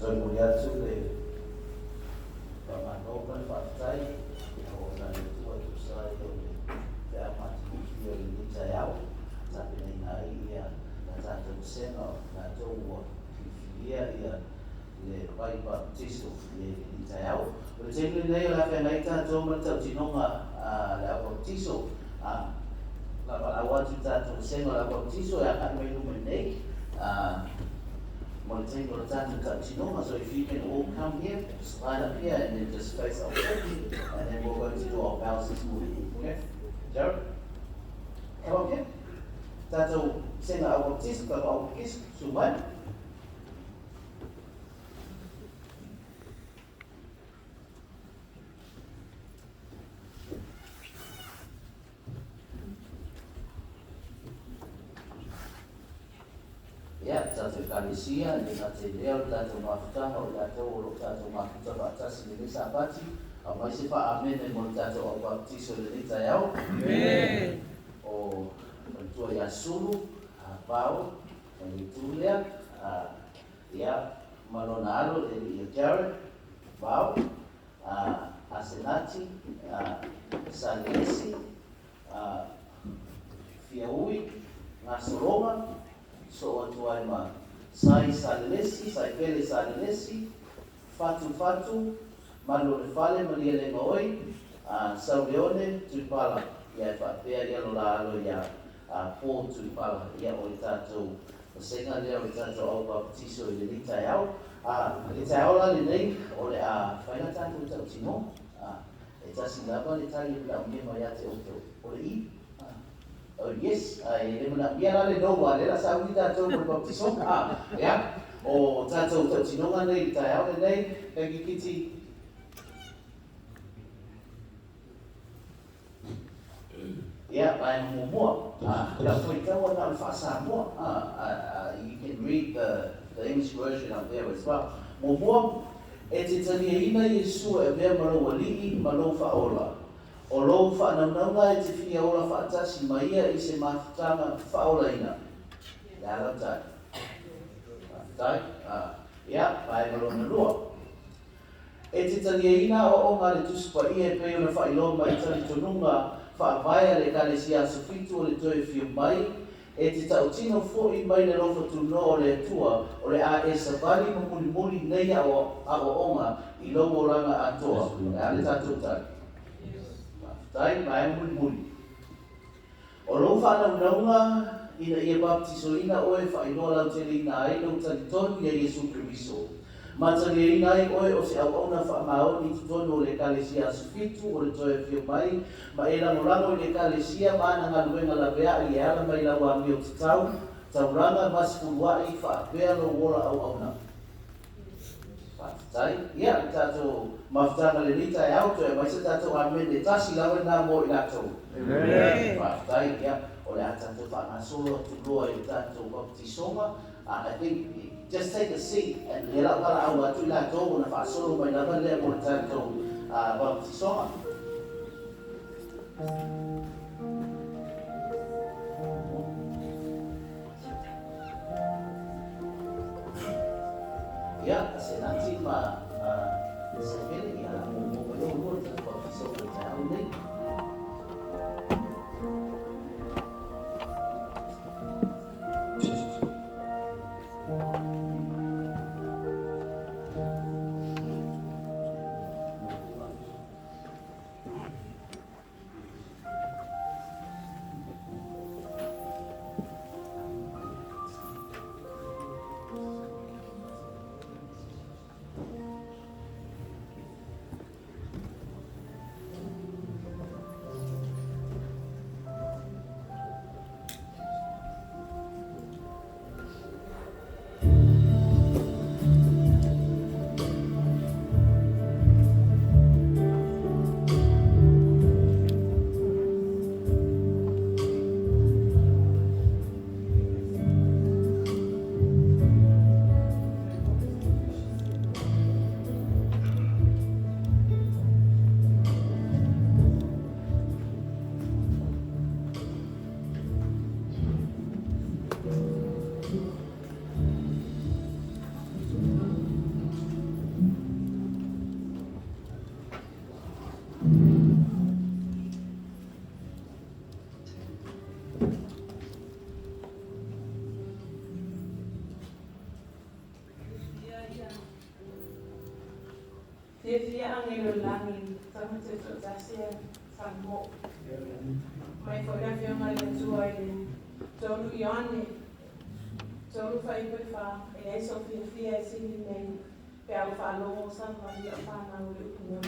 So muli atu le pamanoka le whakatai, o na le tua tu sai o le te amati muki o le nita iau, tapi nei na ia na tātou sena na tau ua whiwhiria ia le pai baptisto le nita iau. O le tēmui nei o la whengai tātou ma tau tinonga le au baptisto, la awatu tātou sena le baptisto e aka mai lume nei, Montenegro Tatu Tatinoma, so if you can all come here, just line up here and then just face our church, and then we're going to do our vows this morning. Okay? Jared? Come up here. Tatu sena au baptiste, ka au baptiste, suman. Ya, tātou kalesia, e ngā te leo, tātou mawhataha o tātou oro, tātou mawhataha atasi le nisa apati, a mai se wha amene mo tātou au baptiso le nita iau. Amen. O tua ia sulu, pao, o ni tūlea, ia malona alo, e ia Jared, pao, Asenati, Sanesi, Fiaui, ngā soroma, so atu ai ma sai salesi, sai pele salesi, fatu, malo le fale, malia le ngoi, sau leone, tuipala, ia e whapea ia lo la alo ia pō tuipala, ia o i tātou, o senga lea o i tātou au baptiso i le nita iau, le tai aula le nei, o le whaina tātou tau tino, e tasi lava le tai i la umia mai ate o le i, oh yes, le mana biara le no wa le la sa uni tātou mo baptiso. Ya. O tātou tau tinonga nei tai au nei, e kiti. Ya, ai mo mo. La foi tau na fa sa mo. You can read the English version up there as well. Mo mo e te tani ina Yesu e mea maro wali malo fa ola. O lou whanaunaunga e te whia ora whaatasi mai ia i se mawhitanga whaolaina. Ia lau tai. Tai? Ia, pai marona rua. E te tani e ina o ngā le tusipa ia e pei ona whailoma i tani tonunga whaavaia le kale si aso fitu o le toe whio mai. E te tautino fo i mai le rofa tuno o le atua o le a e savali mo muli nei a o onga i lomo ranga atoa. Ia le tātou tai. Tai mai muli. O lo whanaunaunga ina ia baptiso ina oe whainoa lau tele ina ai lau tani tonu ia Yesu Christo. Matani ina ai oe o se au auna whamao ni tonu o le kalesia asufitu o le toe whio mai, ma e rangorango i le kalesia maana ngā luenga la bea i e ala mai lau a mio te tau, tauranga masfuruai whaapea lo wora au auna. Tai, ia, tātou mawhitanga le nita e auto e mai sa tātou amene tasi lawe nā mō i lātou. Amen. Tai, ia, o le a tātou whangasolo tu loa i tātou baptisonga. I think, just take a seat and le lau kara au atu i lātou o na whaasolo mai lawa lea mō le tātou baptisonga. Ya, Asenati ma Seville ya mo ta baptiso le tau nei. Dia ang ilulangin sa mga sasya sa mo. May fotografia nga yung suway din. So, yun eh. So, fai per fa, e ai so fia e si nei, per fa lo san ma dia fa na u ku.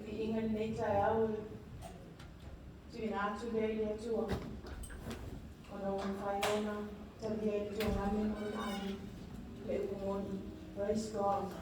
Vi ingen nei tai au. Tu na tu dei le tu. Ono fai ona, tabi e tu ngani mo ani. Le ku mo. Praise God.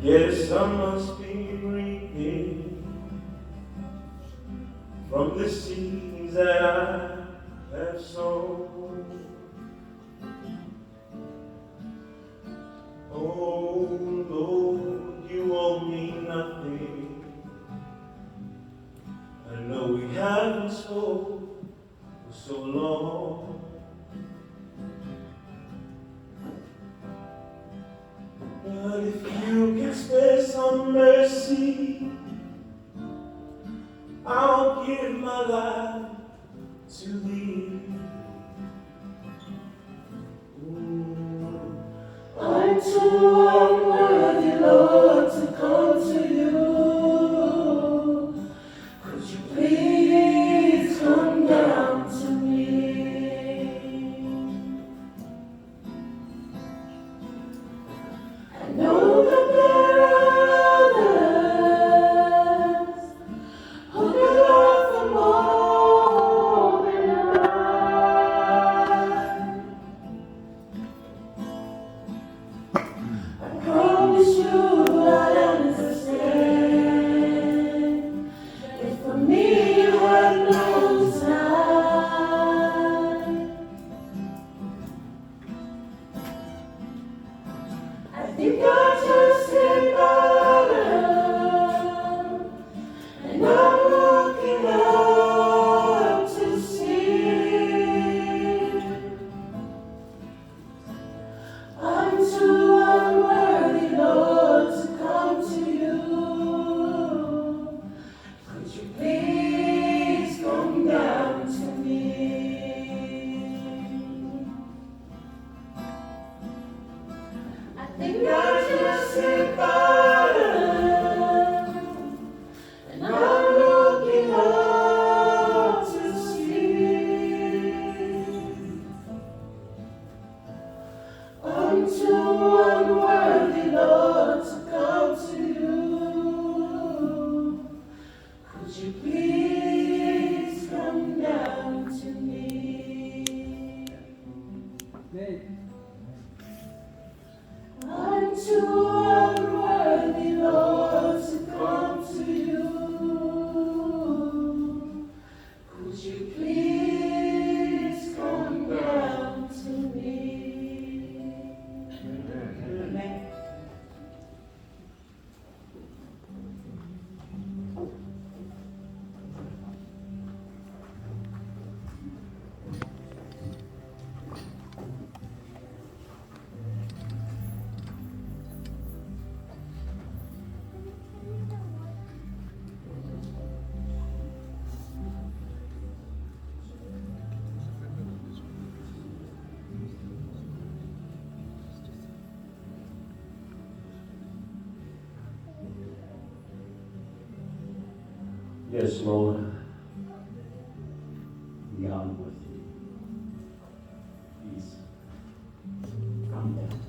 Yes, I must be reaping from the seeds that I have sown. Oh Lord, you owe me nothing. I know we haven't spoken for so long. But if you can spare some mercy, I'll give my life to thee. I'm too unworthy, Lord, to come to you. Could you please come down to me? I know that there are others who could offer more than I promise you I understand. If for me you had no time, I think I just hit bottom, and I'm looking up to see. I'm too And God just sit by, and I'm looking up to see unto unworthy Lord to come to you. Could you please come down to me? Unto unworthy Lord to come to you. Could you please come down to me? Amen. Yes, Lord, we are with you. Please, come down.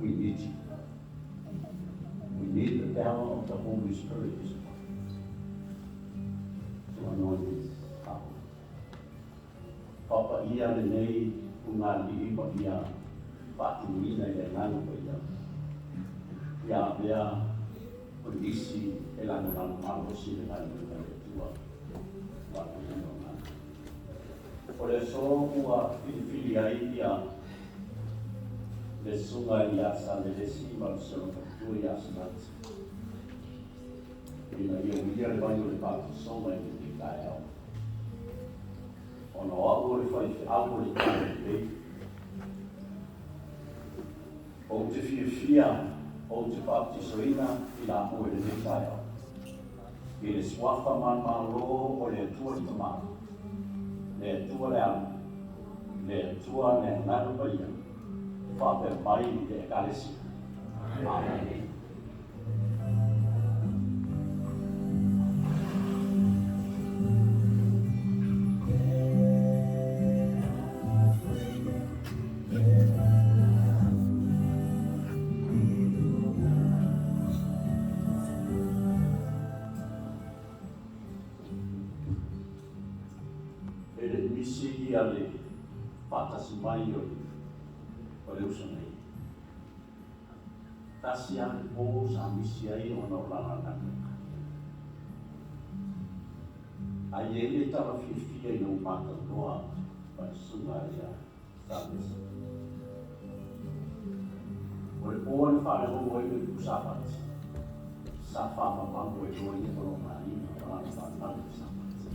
We need you. We need the power of the Holy Spirit to anoint this hour. Papa ia le nei, unga li ipa ia, pati ina le nanu pa ia. Ia bea, o isi e lano malo si le nanu le tua. Pati ina nanu. O le so ua fili ai ia, le sunga ia sa le si ma le sono tua ia sa nati. Ina ia uia le vanyo le pati songa i te kai au. Ono au le fai au le kai le. O te fia o te pati soina i la mo le kai au. I le swafa man lo o le tua i tamā. Le tua le anu. Le tua le nanu pa ia. Whape mai i te ekalesi. Amen. Ele misi ia le patasi mai o le usonei. Tasi ane po sa misi ai o na ulanga naka. Ai ele tala fifia i no mata noa pa sunga ia sa misi. O le po ane whare ho i le kusapati. Sa whama pango e roi e kono mai o ane whanau sa misi.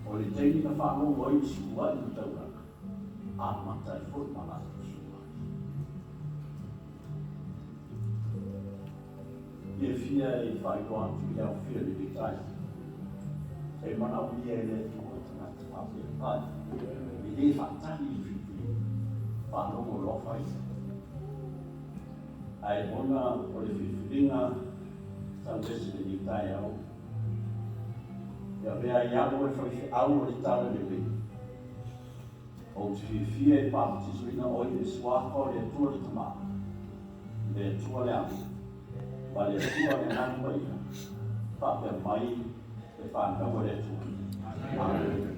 O le teini na whanau o i si ua i tauraka. A mata e fwoi malata sua. Ia fia e whai roa tu i au fia le vitai. E manau ia e le o tangata pape e pai. I le whatahi i whiti. Whanau o lofai. Ai ona o le whiwhiringa tau lesi le vitai au. Ia vea i au e whai au o le tala le wei. O te whiwhia e pāpatisoina o i le suako le tua le tamā. Le tua le amu. Ma le tua le nanu pa ia. Pāpea mai e whanau le tua. Amen.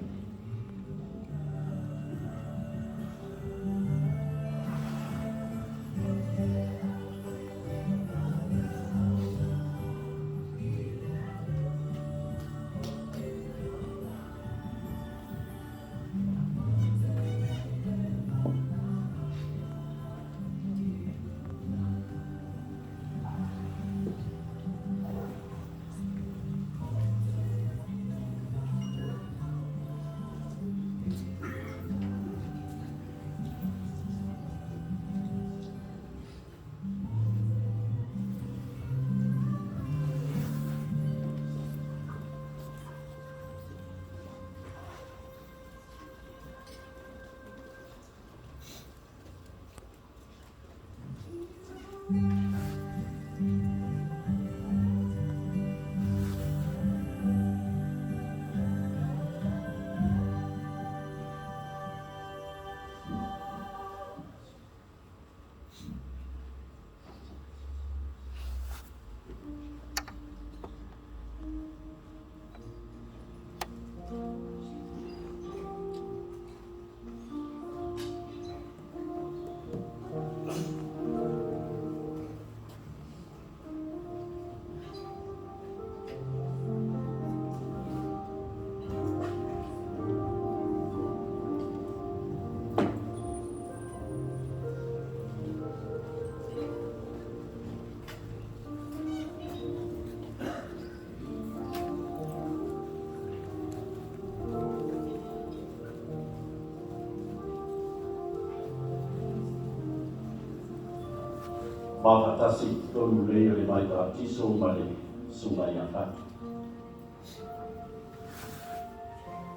Makatasi tonu leo le mai ta tiso male sunga ya ka.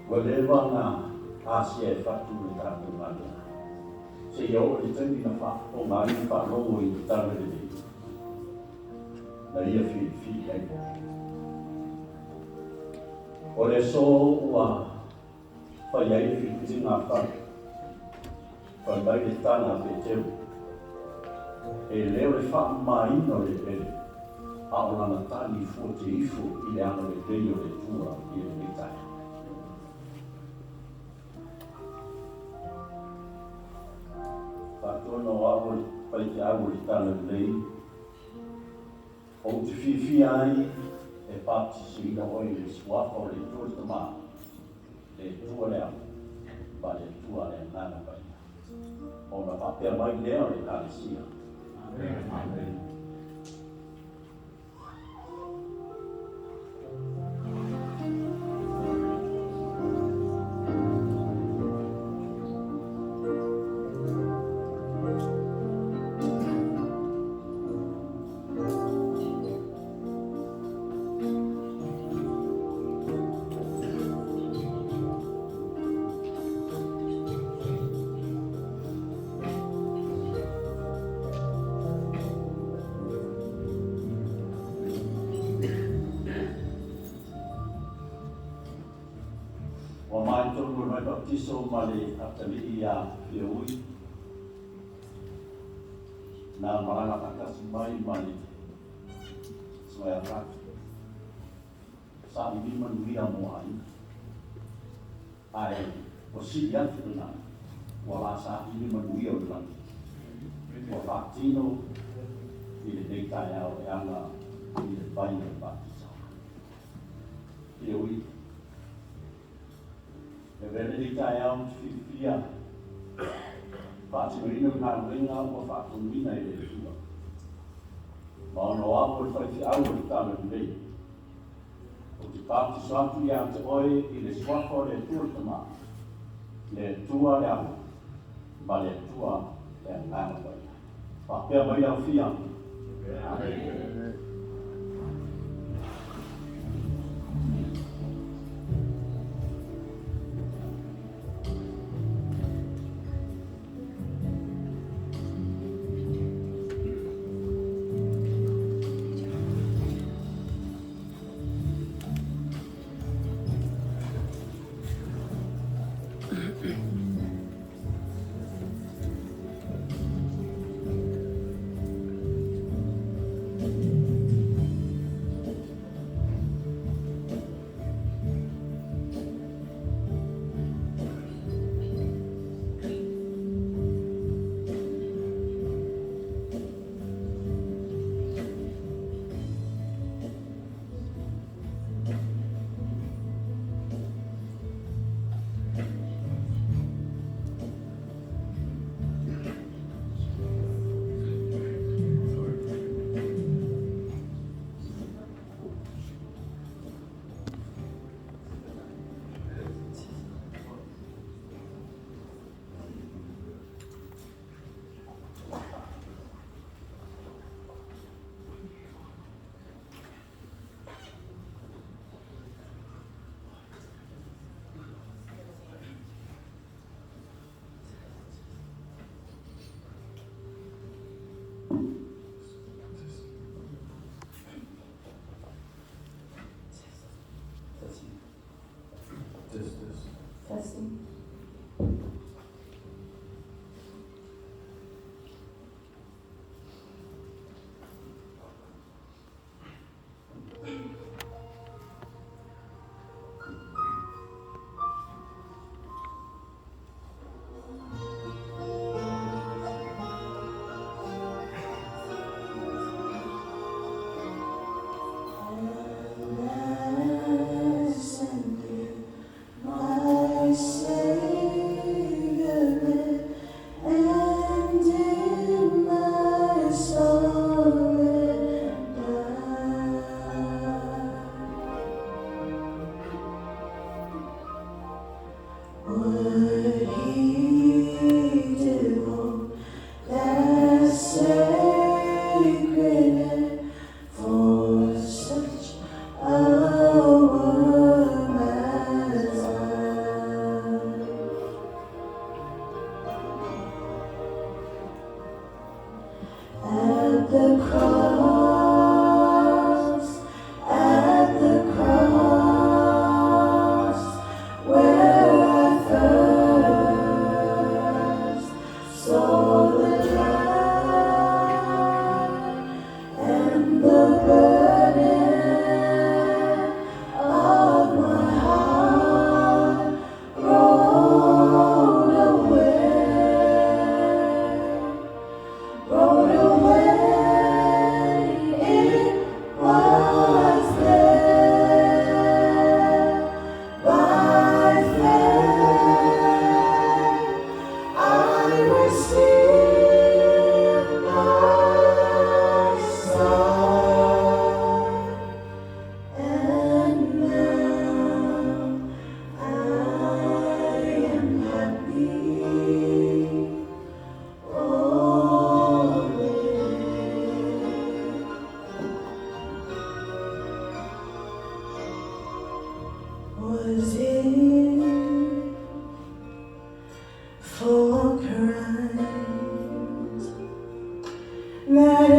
Whatever na asia e fatu le tātou ngana. Se iau le tangi na wha o ngāi wha rongo i tāna le le. Na ia fi ai. O le so ua whai ai fi kuti ngā wha. Whai mai le tāna pe teu. E leo le wha mai no le pere. A o lana tāni fua te ifu i le ano le pei o le tua i le mitai. Tono awol pai te awol i tāna lei. O te whiwhi ai e pāti suina oi le suafa o le tūrta mā. Le tua lea, ba le tua lea nana pai. O na papea mai lea le kālesia. Amen. Tiso male atali ia fioi na maranga kakas mai male soya rak sa ini manuia moai ai posilia tuna wala sa ini manuia ulang wala tino ile data ya anga ile banyo batisa fioi e vele di tai au fia fa ci merino na ringa o fa combina e le sua ma no apo fa ci au di tano lei o ti parti santu ya te oi i le swapo le turtama le tua le au ma le tua le ngana pai fa pe mai au fia Testing. My all crimes that I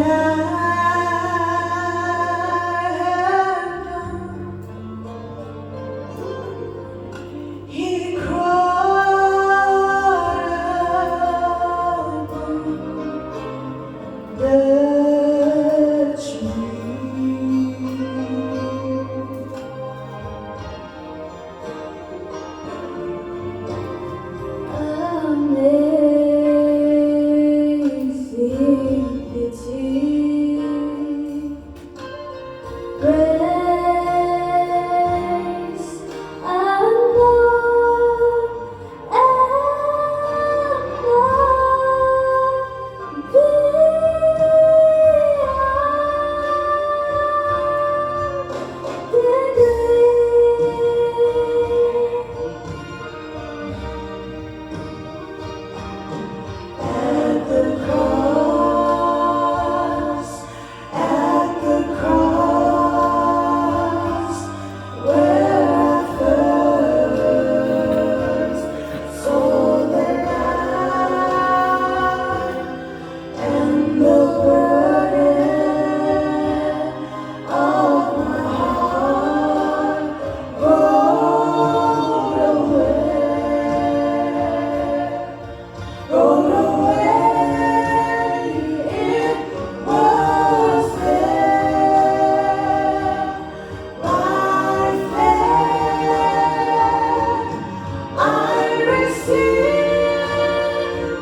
have done. He crawled upon the tree. Amazing pity, grace and love and beyond the at the cross, where I first saw the light and the burden of my heart rolled away. It was there by faith I received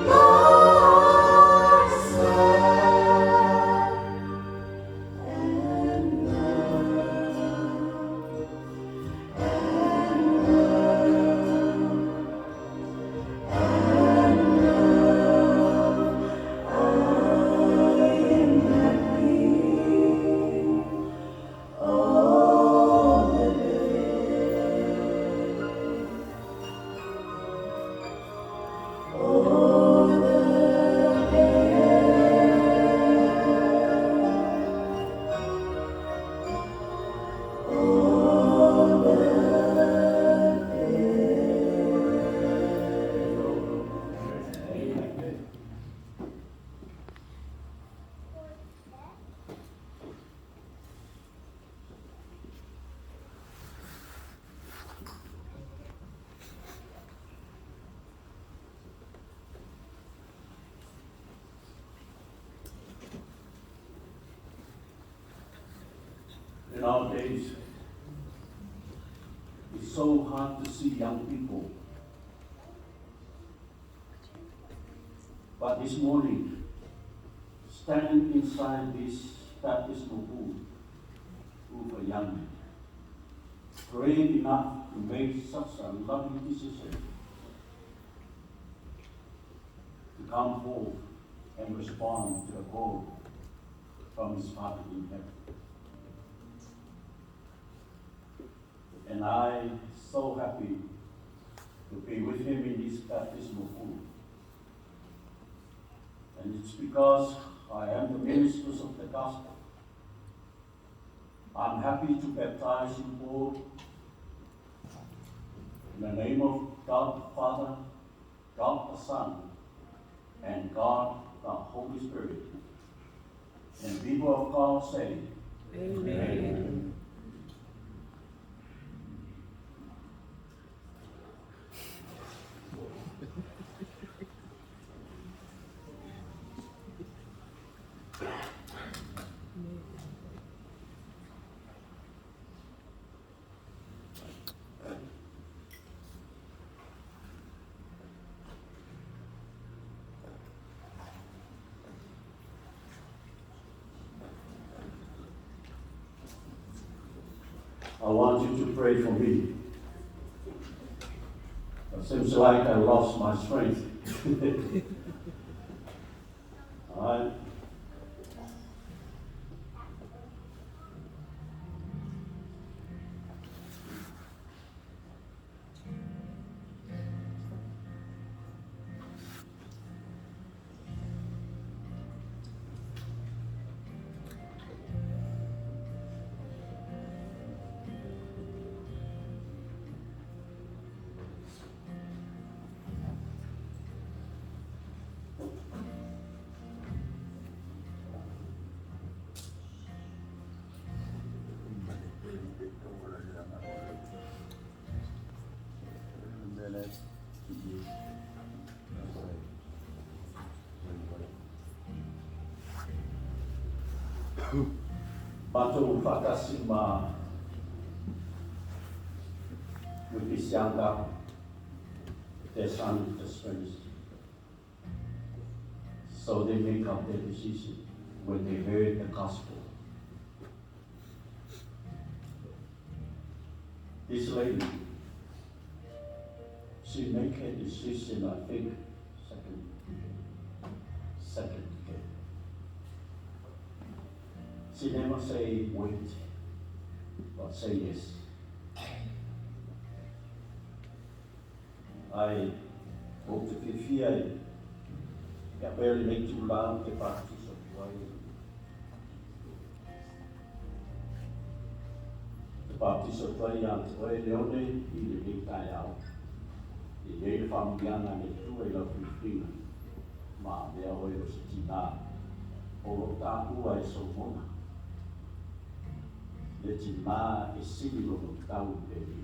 my sight, and Nowadays, it's so hard to see young people. But this morning, standing inside this baptismal pool for young men, brave enough to make such a loving decision to come forth and respond to a call from his Father in heaven. And I'm so happy to be with him in this baptismal pool. And it's because I am the ministers of the gospel. I'm happy to baptize you all in the name of God the Father, God the Son, and God the Holy Spirit. And people of God say, Amen. I want you to pray for me. It seems like I lost my strength. All right. Matou Fatasima with this young girl, their son just finished. So they make up their decision when they heard the gospel. This lady, she make a decision, I think, second. She never say wait, but say yes. I hope to be fear. I barely make too loud the practice of why. The practice of why and why the only in the big tie out. The day family and the two I love you. Ma, they are always tina. Or taku I so mona. Le tima is sitting on the town baby.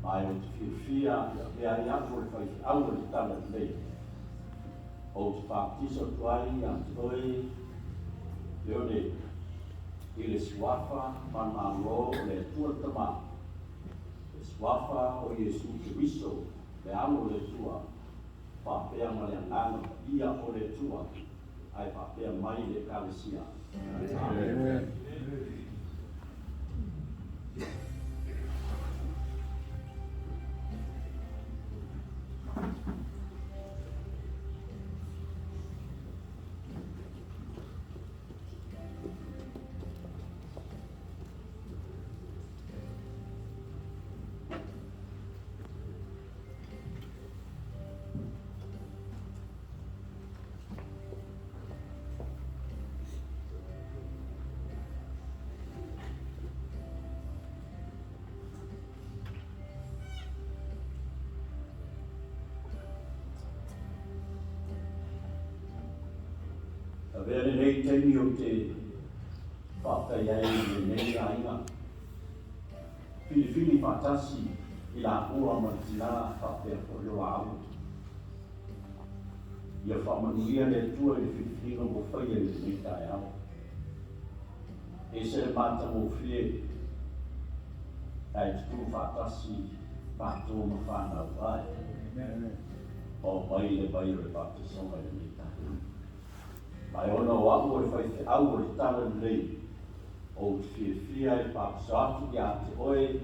I want to fear, they are young for 5 hours talent late. Old practice of why and toy. The only il is wafa, manalo, le tuatama. Wafa o Yesu Kristo le amo le tua pa pea maleangano ia o le tua ai pa pea mai le kalesia. Amen. Avere nei temi o te whakaiai nei ainga. Fili fatasi I la ua matina whakea o reo amu. Ia whamanuia le tua le whiwhinga mo whaia le nei tai au. E se le mata mo whie ai tu fatasi pato ma whanau vai. O mai le vai le patasonga le nei tai. Mai ona o amu e whai au le tala nei. O whiwhia e patasatu ia te oe.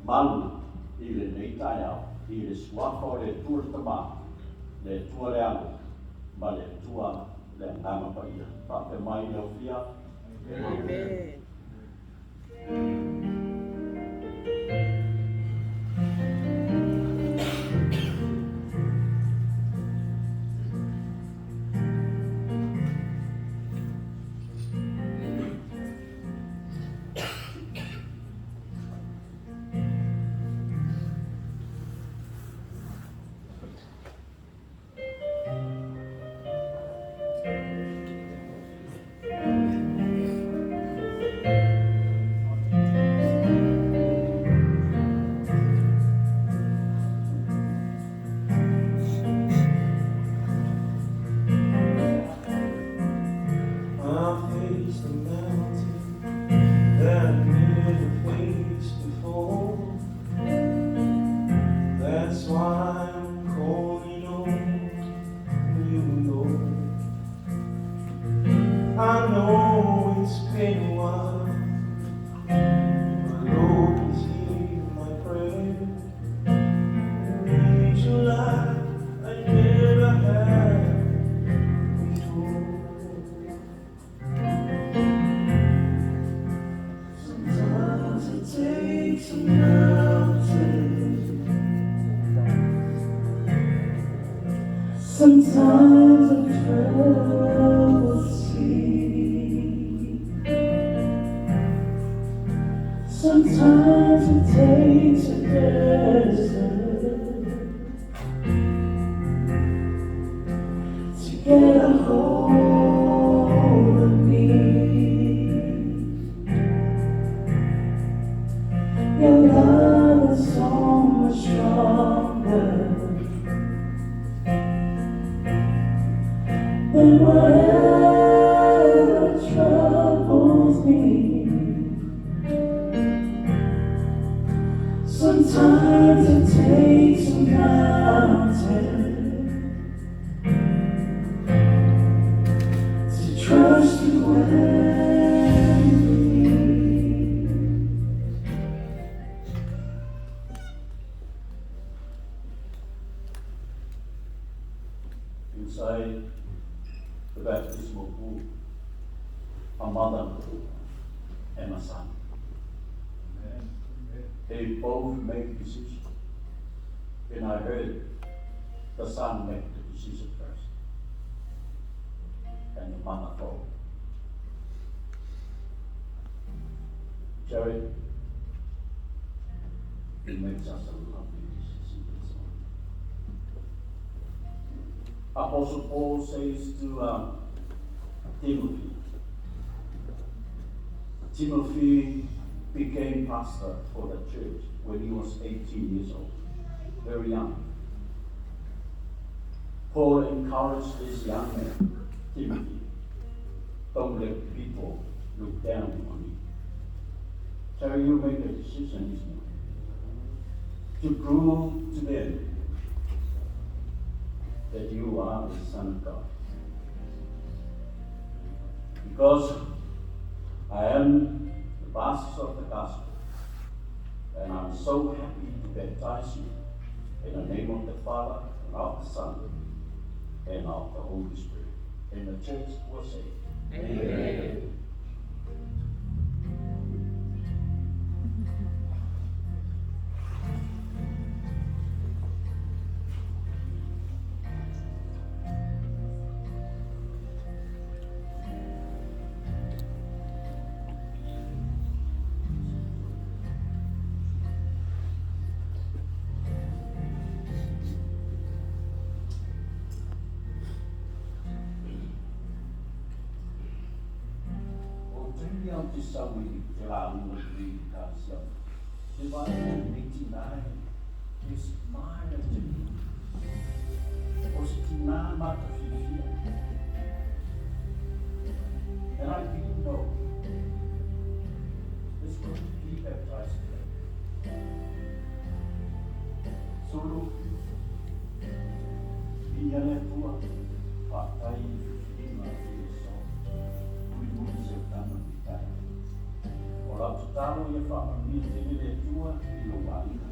Manu I le nei tai au. I le suafa o le tua tama. Le tua le amu. Ma le tua le ngama pa ia. Pape mai le whia. Amen. Sometimes I travel sea. Sometimes it takes a desert to get a hold of me. Your love is so much stronger than whatever troubles me. Sometimes it takes a mountain to trust you when you need. Inside the baptismal pool, a mother and a son. They both make decisions. And I heard the son make the decision first. And the mother followed. Jerry, it makes us a lovely decision. Apostle Paul says to Timothy became pastor for the church when he was 18 years old, very young. Paul encouraged this young man, Timothy, don't let people look down on you. So you make a decision this morning to prove to them that you are the Son of God. Because I am the pastor of the gospel, and I'm so happy to baptize you in the name of the Father, and of the Son, and of the Holy Spirit. And the church will say, Amen. Disaway kailangan mo siya. Diba, 89 is married to me. Was tinama to siya. And I didn't know this was to be baptized today. Solo, biyane tua, patay, lima, so, we sit down. Ora tutalo ia whaamamia te le tua I lo waina.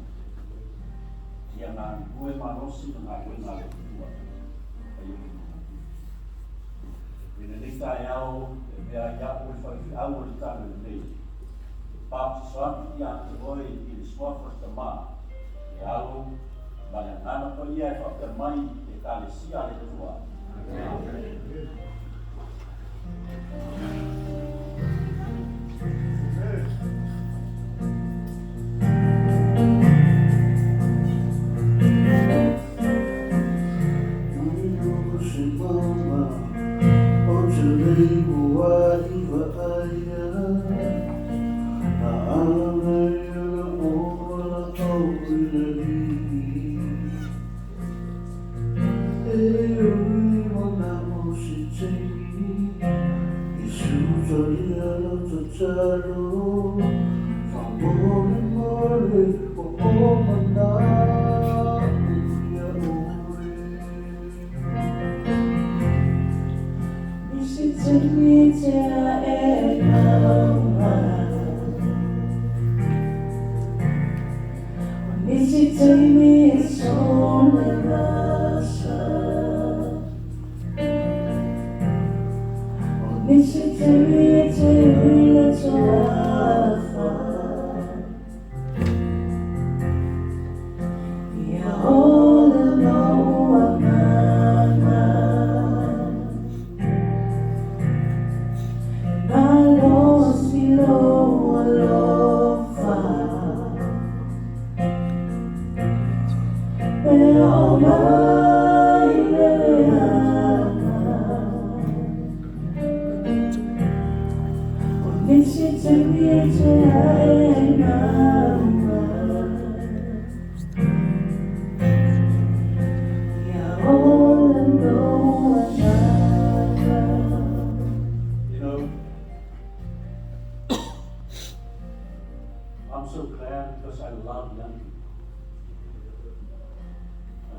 Ia ngā kue marosi na ngā kue ngā le tua. Ai o kino. Ina nita e au, e mea ia o whaki au o le tāna le nei. Pāpti swami ia te oi I le swafa te mā. E au, ma le ngana ko ia e whaka mai e ka le sia le tua.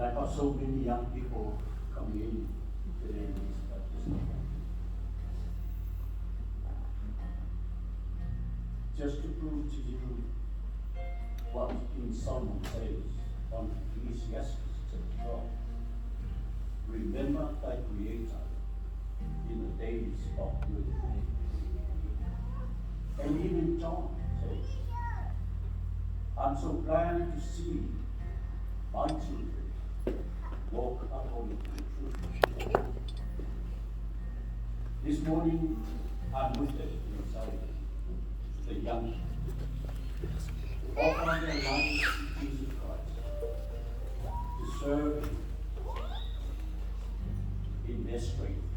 I got so many young people coming in today in this Baptist meeting. Just to prove to you what King Solomon says on Ecclesiastes chapter 12. Remember thy Creator in the days of good. And even John says, I'm so glad to see my children walk according to the truth. This morning, I'm with them inside the young, to offer their lives to Jesus Christ, to serve in their strength,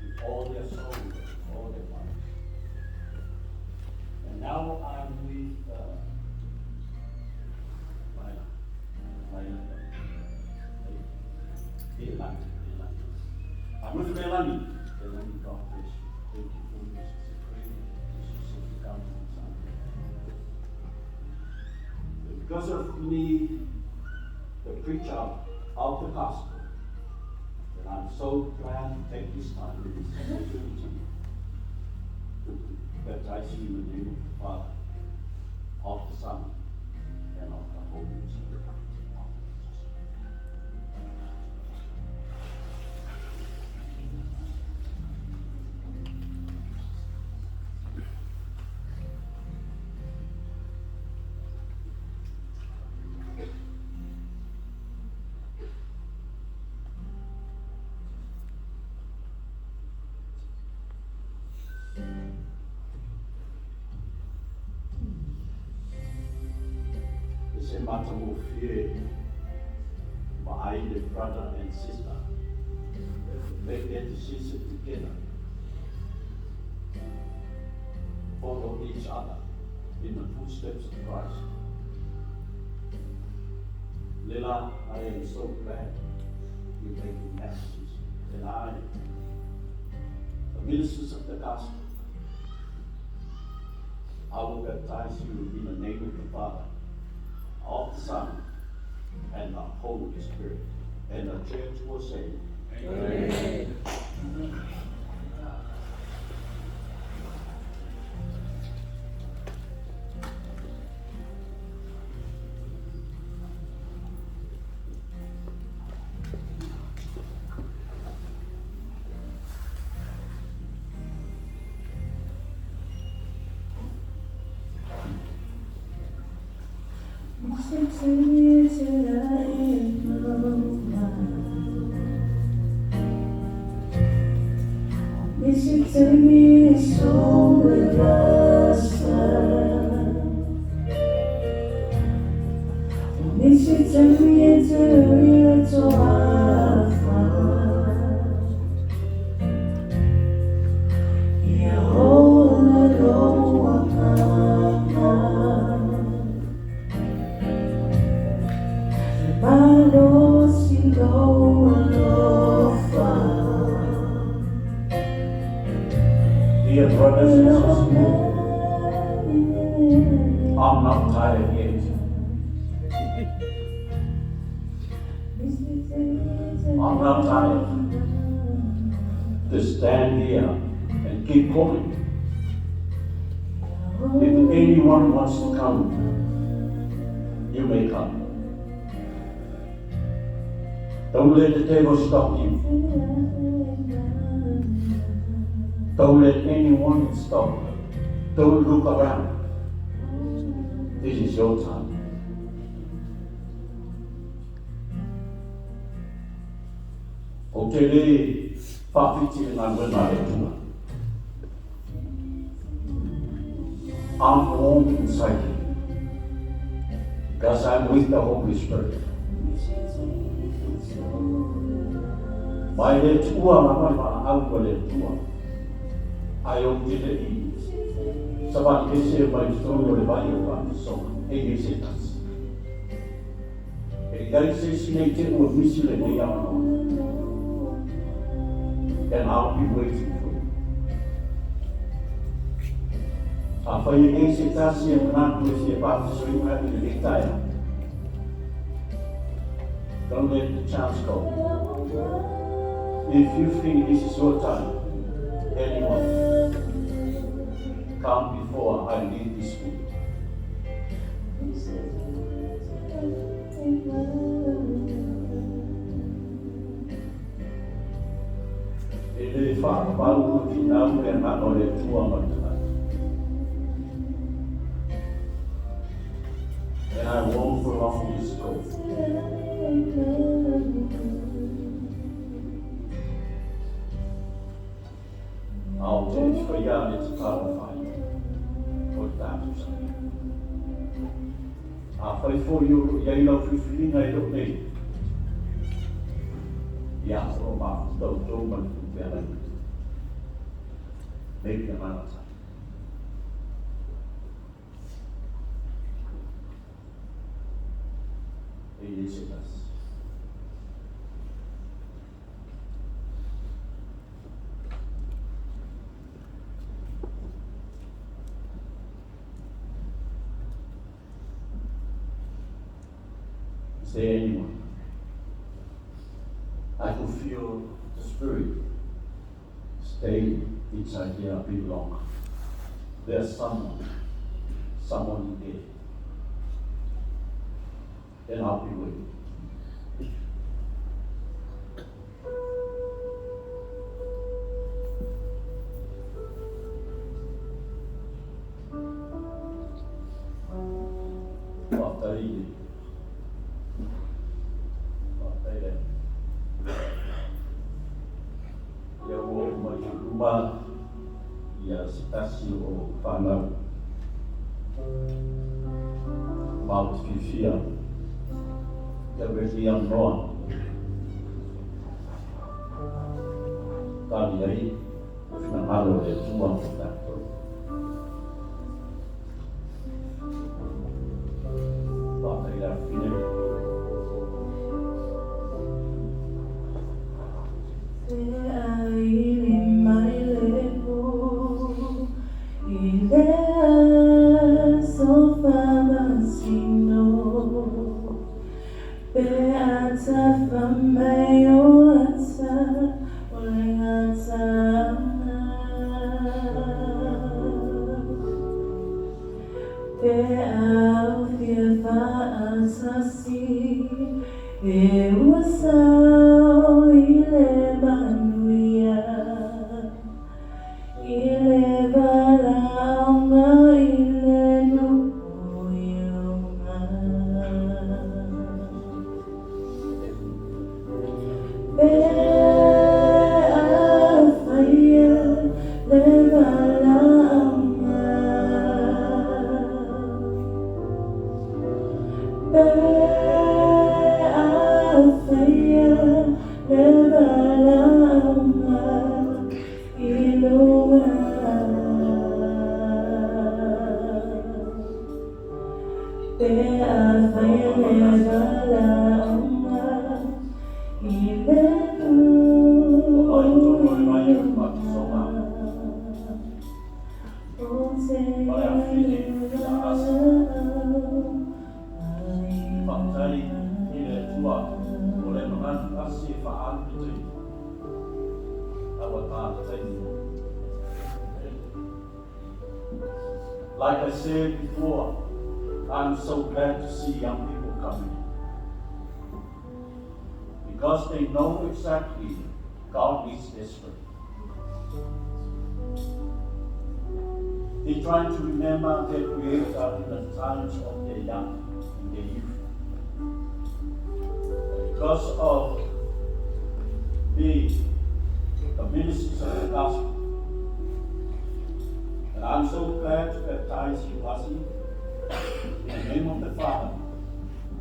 with all their soul, with all their might. And now I'm with I'm with Melanie. Melanie, God bless you. Thank you for this prayer. This is come on Sunday. Because of me, the preacher of the gospel, and I'm so glad to take this time with this opportunity to baptize you in the name of the Father, of the Son, and of the Holy Spirit. It's a matter of fear by the brother and sister. Make their decision together. Follow each other in the footsteps of Christ. Lila, I am so glad you're making that decision. And I, the ministers of the gospel, I will baptize you in the name of the Father, of the Son, and the Holy Spirit. And the church will say, Amen. Take me so relaxed. Take me into real alpha. Yeah, all alone. My Lord, see no dear brothers and sisters, I'm not tired yet. I'm not tired to stand here and keep calling. If anyone wants to come, you may come. Don't let the table stop you. Don't let anyone stop you. Don't look around. This is your time. Hoteli Fafiti dengan benar itu. I'm home inside you. Because I'm with the Holy Spirit. By the tua mama aku boleh tua. Ayom tidak ini. Sebab ese by stronger revival by so. Ege setas. Ege sesi nete o misile ne yamo. And I'll be waiting for you. Apa yang setas yang menang siapa sesuai dengan kita. Don't let the chance go. If you think this is your time, anyone, come before I lead this week. Ele whakaparu ki nau e ngano le tua matua. And I won't prolong this call. I'll take for you to clarify what that is. I'll fight for you, you know, if you feel I don't need. Yeah, so don't maybe another time. It is in us. Is there anyone? I can feel the Spirit stay inside here a bit longer. There's someone there. Then I'll be waiting. o whanau. Mau whiwhia, te wehi an noa. Tani ai, whina haro e tua mo tātou. Whātai a whine. Like I said before, I'm so glad to see young people coming in. Because they know exactly God is desperate. They're trying to remember their Creator in the times of their young, in their youth. Because of the ministries of the gospel. And I'm so glad to baptize you, Hussey, in the name of the Father,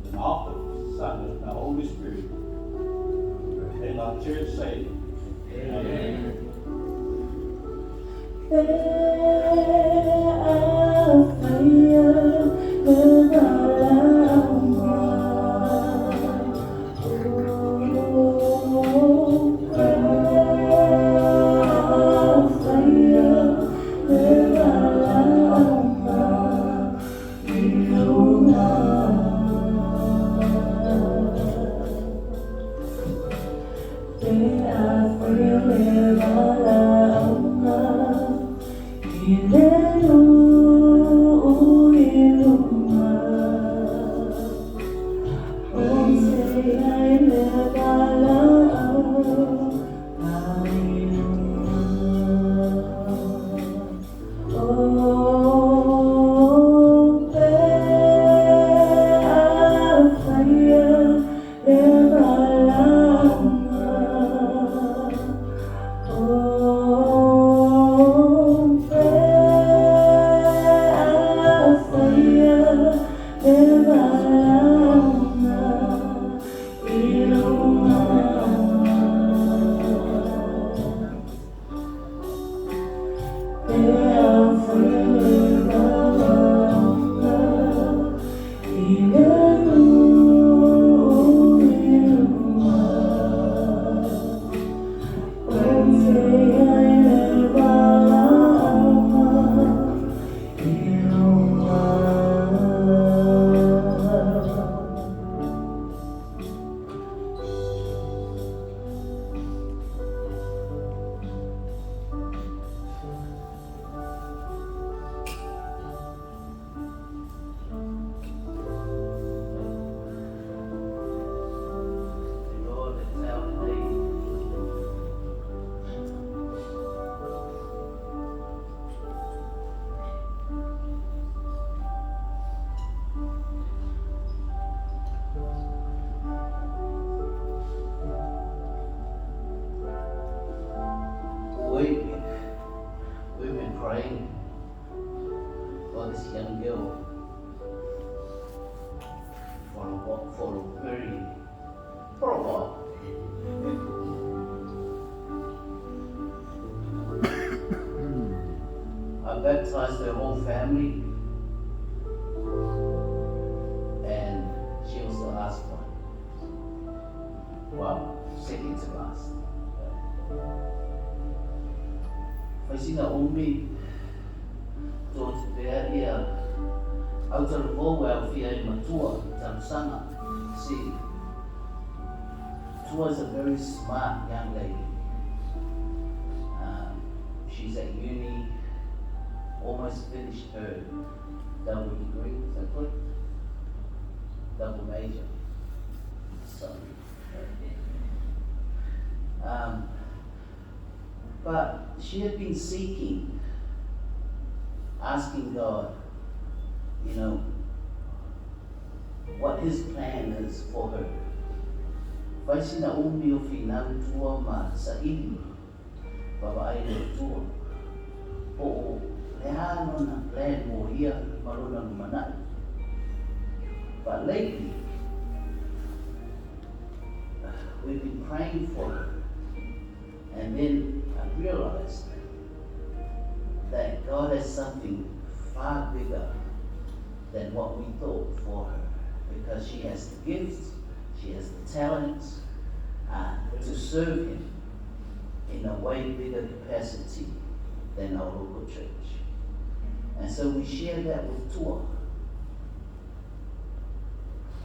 and of the Son, and the Holy Spirit. And our church say, Amen. for a while. I baptized her whole family, and she was the last one. Wow, second to last. Faisina umi to te pea ia au taru kou e au fia I matua taru sanga. See, Tua is a very smart young lady. She's at uni, almost finished her double degree, is that correct? Double major. So, but she had been seeking, asking God, you know, what His plan is for her. Vaisina umi o finau tua ma sa ili, baba ai le tua. O le hano na plan mo ia maruna manai. But lately, we've been praying for her. And then I realized that God has something far bigger than what we thought for her. Because she has the gifts, she has the talents to serve Him in a way bigger capacity than our local church. And so we share that with Tua.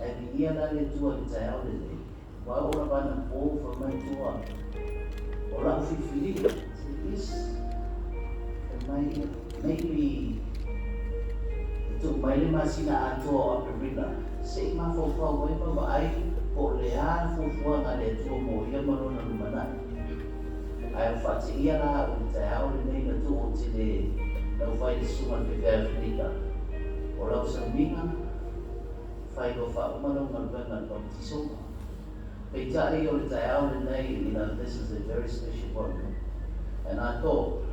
And we hear Tua in Taoline. Why all about the ball from my Tua? Or I'm feeling this. Maybe to my masina ato apirina. Say my for way from I for the hand for one and the two more Yamaron and Manai. I have Fatiana with the Howling name to today. No fight soon to Africa. Or else a Mina. Fight of Manon and Bernard of Tisoma. Petari or the Howling name, you know, this is a very special one. And I thought,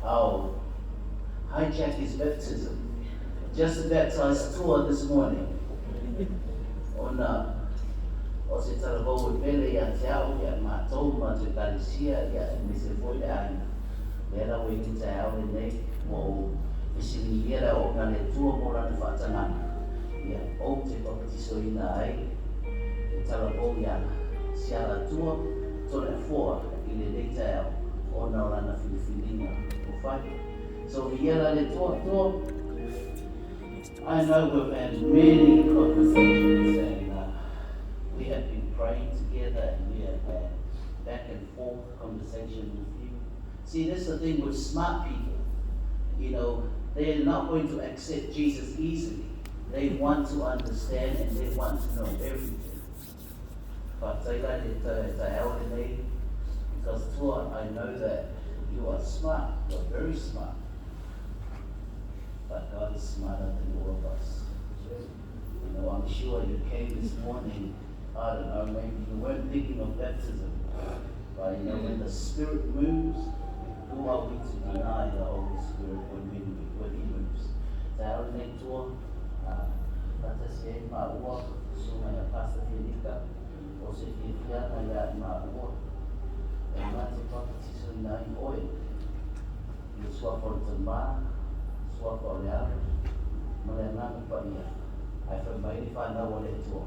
I'll hijack his baptism. Just baptized Tua this morning. On o se tarabou e pele ia te au ia mātou ma te kalesia ia me se foi le aina. Lera o ingi te au le nei mo isini iera o ngale tua mo rana whaatangana. Ia o te papatiso ina ai e tarabou ia siara tua tone fua I le nei te au o na rana Filipinina o whai. So iera le tua I know we've had many conversations and we have been praying together and we have had back and forth conversation with you. See, this is the thing with smart people. You know, they're not going to accept Jesus easily. They want to understand and they want to know everything. But they let it elevate because Tua, I know that you are smart, you are very smart. But God is smarter than all of us. You know, I'm sure you came this morning, I don't know, maybe you weren't thinking of baptism. But you know, when the Spirit moves, who are we to deny the Holy Spirit when He moves? Tao nei tua, tata se maua, suma ya pasta finika, o se fiana ya maua, e mate papatiso nai oi, you swap for the man. Swap for the other. Malenang pa niya. Ay family pa na wala ito.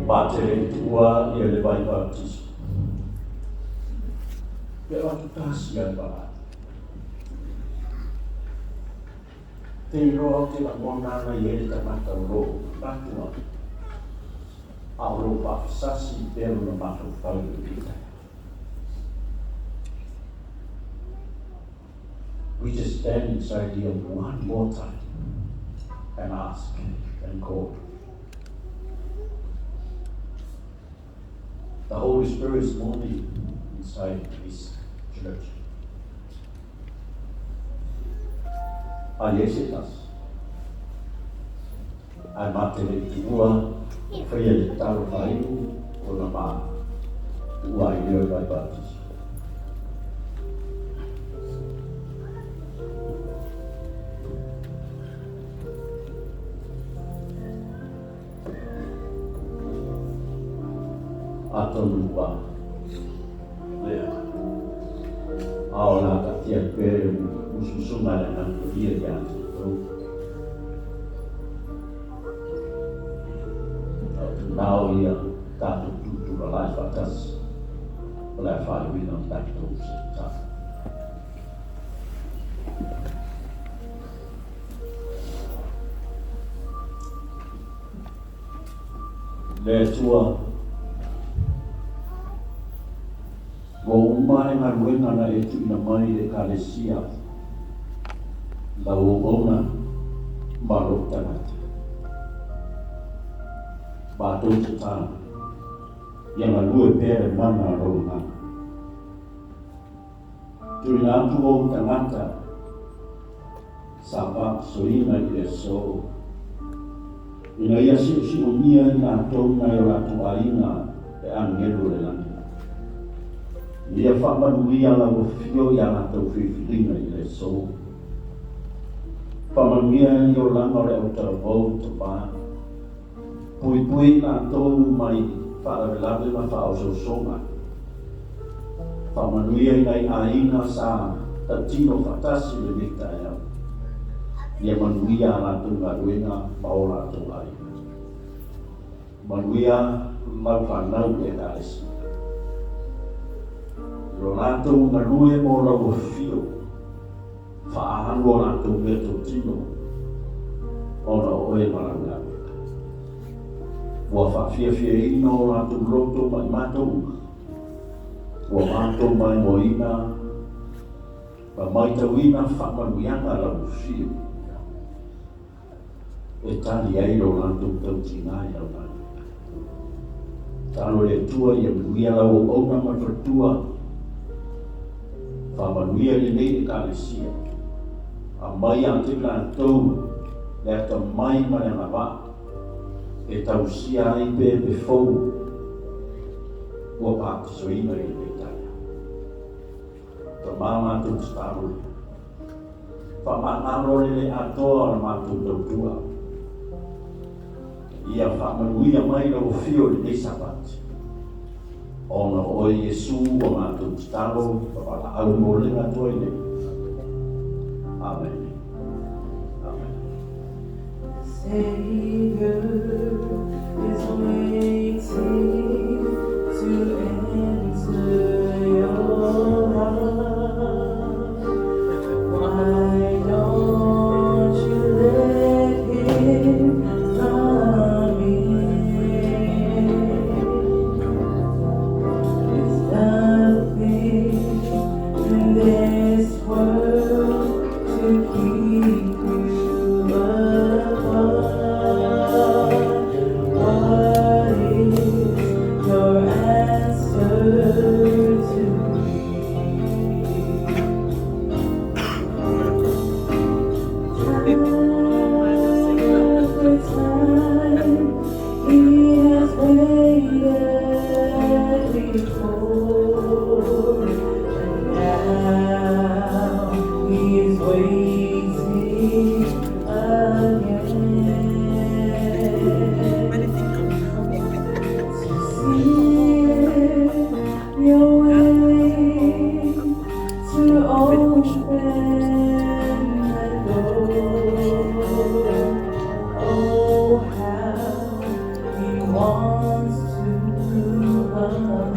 Patere tua ia le vai baptisi. Pe atu tasi ai ba. Te roa te la monana ia le tamata ro. Batua. Auro baptisasi pelo na mato fau kita. We just stand inside here one more time and ask and call. The Holy Spirit is moving inside this church. Ayesitas. Ai matere tua, fria de talo faiu, o na ma, tua i leo vai batis. Atonu wa lea aola ka tia pere ususuma le nanto ia ya now ia tato tutu la lai fatas la fai we don't back to ta le tua Go umare ngā ruenga na e tu ina mai e kālesia. La o ona maro tanata. Bātou te tāna. Ia ngā lue pēre mana rona. Tui ngā atu o tangata. Sa wak soina i le so. Ina ia si o mia i ngā tōna i ratu aina e angelu le lani. Ia whamanuia la o fio i ana tau whiwhirina i le so. Whamanuia i o langa re o tara vau ta pā. Pui pui nā tau mai whaarelave ma whao so songa. Whamanuia i nei aina sa ta tino whatasi le mita e au. Ia manuia ana tau ngā ruenga paola tau aina. Manuia lau whanau e kālesi. Ro nātou ngā rue o lau fio, whaahanu o nātou meto tino, o na oe maranga. Ua whaafia ina o nātou roto mai mātou, ua mātou mai mo ina, ma mai tau ina whamanuianga lau fio. E tani eiro nātou tau tingai au nātou. Tāno le tua i a muia lau o auna mawhatua, Whamanuia le nei e kālesia. A mai a te plantou, le ata mai mare na wā. E tau sia ai pe fou. Ua pātisoina i le taia. Ta māma tu staro. Whamanaro le atoa na mātou tautua. Ia whamanuia mai na o fio le nei sabati. Ona o Yesu o mātou taro, wala au mo le ngā toile. Amen. Amen. Savior is waiting to enter your heart. Why don't you let him come in? Nothing in this world to keep you apart. What is your answer to Every time he has waited before, and now he is waiting again to see if you're willing to open the door. Oh, how he wants wants to come.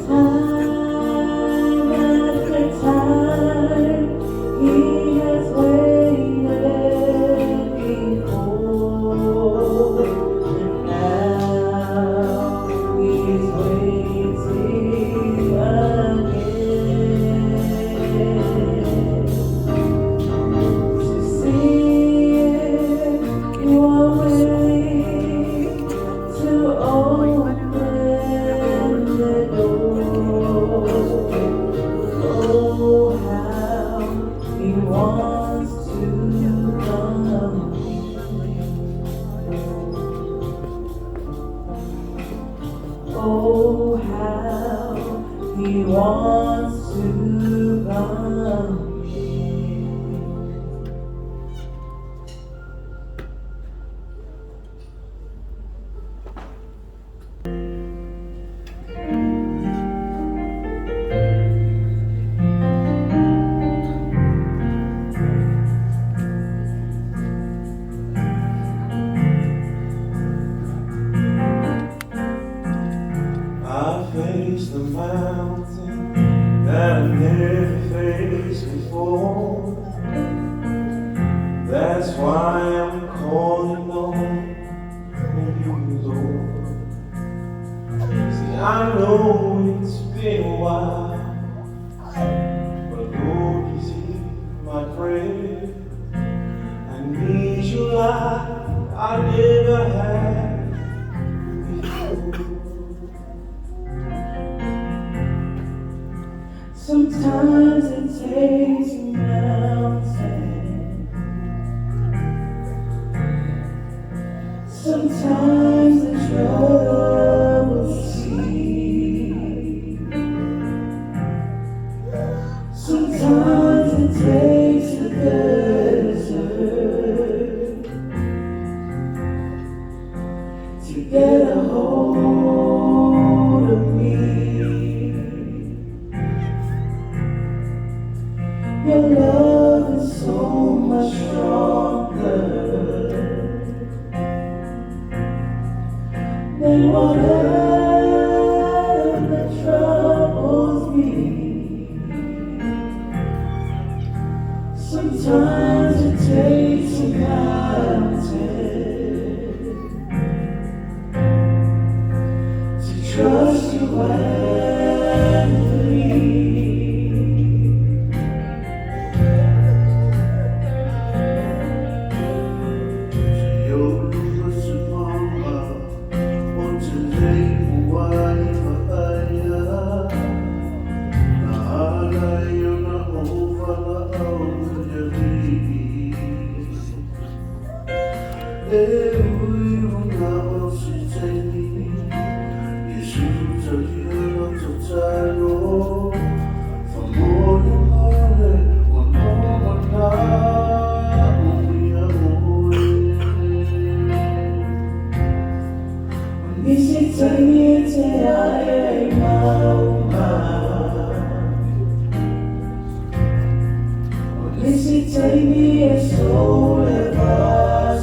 Time after time, He has waited before, and now He's waiting again to see if you are willing to open the door. Oh, how He wants to come. Oh, how He wants to come. I face the mountain that I never faced before. That's why I'm calling on you, Lord. See, I know it's been a while, but Lord, you see my prayer. I need you like I never had before. Sometimes it takes a mountain. Sometimes the trouble sea. Sometimes it takes a desert to get a hold of me. Your love is so much stronger than whatever troubles me. Sometimes it takes a mountain to trust you and believe. Take me a soul of our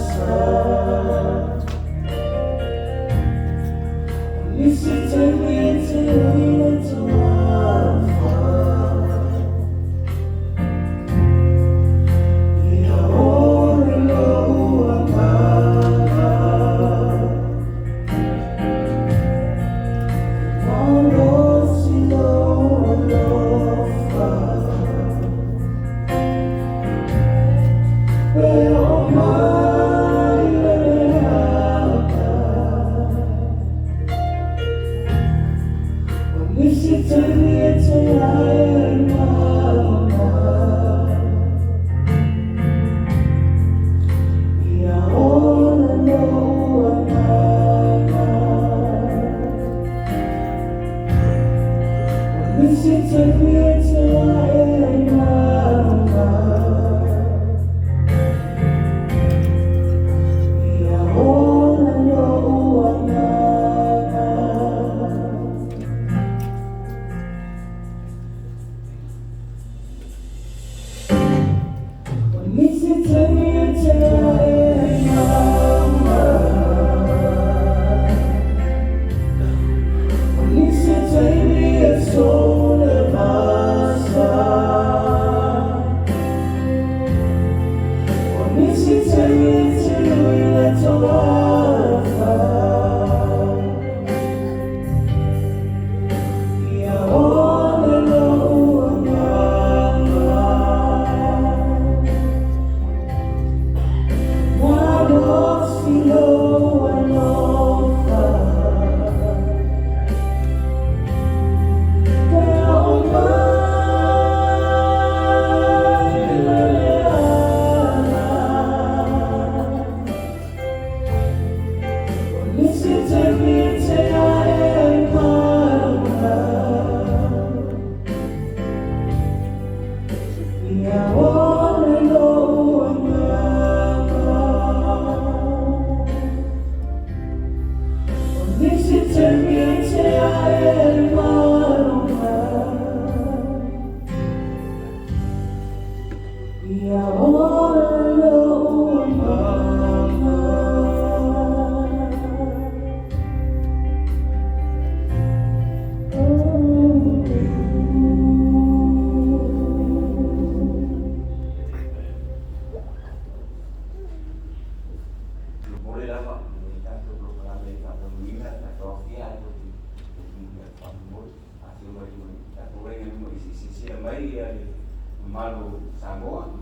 Malu Samoa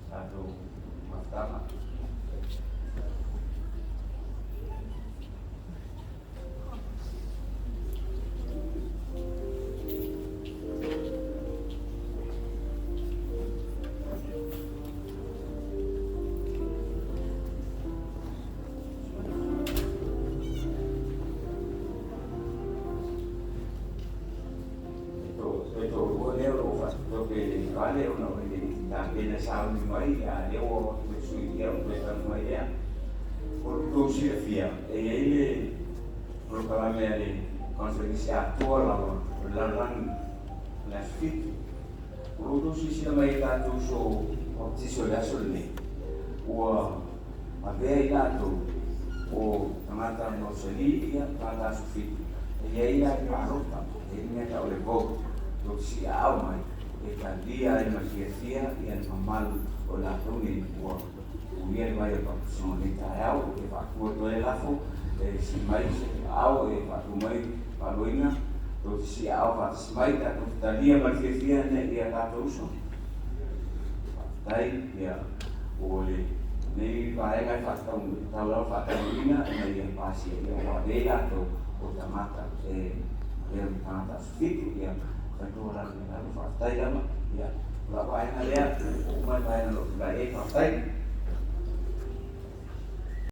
atau Mahkamah. Vale una también esa última idea, luego su idea, esta última idea, por todo se decía, él proclamé cuando se actúa la las fit, por todo se llama esta tuso opticio ya solne, o había ido o mata no se lidia para su fit, y ahí la parota, él me ha dado lo si alma el día de la ciencia y el normal o la tuni o hubiera vaya para personalidad o que va todo el lazo si mais ao e para mai paloina to si ao para si mai ta totalia la ciencia e a ta uso dai ya o le nei vai ga fatta un tavolo fatta una e passi e o dela to o tamata e tamata sfitu ya satu orang yang harus fakta ya, la vaina lea, uma vaina lo la fakta